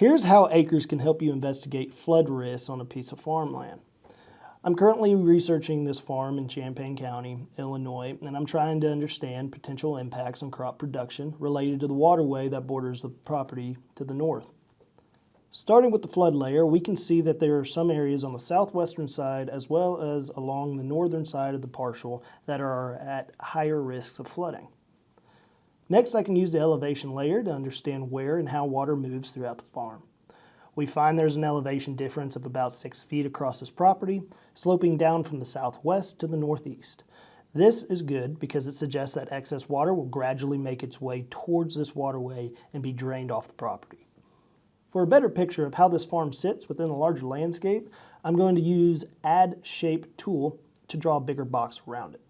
Here's how acres can help you investigate flood risks on a piece of farmland. I'm currently researching this farm in Champaign County, Illinois, and I'm trying to understand potential impacts on crop production related to the waterway that borders the property to the north. Starting with the flood layer, we can see that there are some areas on the southwestern side as well as along the northern side of the parcel that are at higher risks of flooding. Next, I can use the elevation layer to understand where and how water moves throughout the farm. We find there's an elevation difference of about 6 feet across this property, sloping down from the southwest to the northeast. This is good because it suggests that excess water will gradually make its way towards this waterway and be drained off the property. For a better picture of how this farm sits within a larger landscape, I'm going to use Add Shape tool to draw a bigger box around it.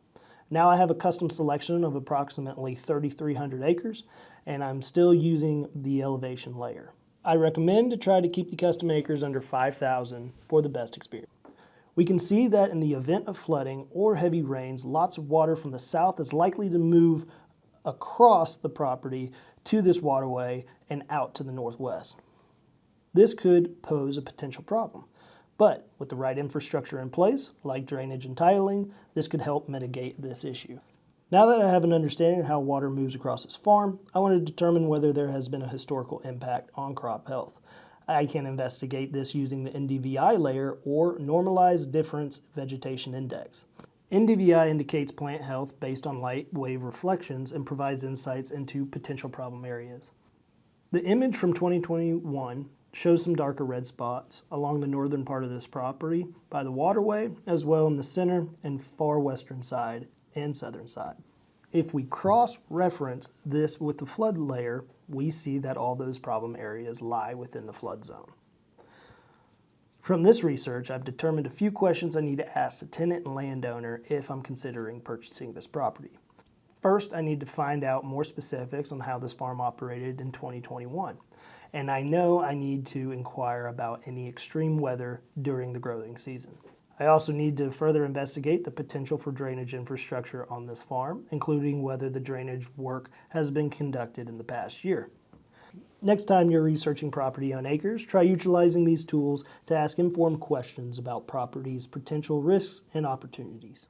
Now I have a custom selection of approximately 3,300 acres, and I'm still using the elevation layer. I recommend to try to keep the custom acres under 5,000 for the best experience. We can see that in the event of flooding or heavy rains, lots of water from the south is likely to move across the property to this waterway and out to the northwest. This could pose a potential problem, but with the right infrastructure in place, like drainage and tiling, this could help mitigate this issue. Now that I have an understanding of how water moves across this farm, I want to determine whether there has been a historical impact on crop health. I can investigate this using the NDVI layer or Normalized Difference Vegetation Index. NDVI indicates plant health based on light wave reflections and provides insights into potential problem areas. The image from 2021 shows some darker red spots along the northern part of this property by the waterway, as well in the center and far western side and southern side. If we cross-reference this with the flood layer, we see that all those problem areas lie within the flood zone. From this research, I've determined a few questions I need to ask the tenant and landowner if I'm considering purchasing this property. First, I need to find out more specifics on how this farm operated in 2021. And I know I need to inquire about any extreme weather during the growing season. I also need to further investigate the potential for drainage infrastructure on this farm, including whether the drainage work has been conducted in the past year. Next time you're researching property on acres, try utilizing these tools to ask informed questions about property's potential risks and opportunities.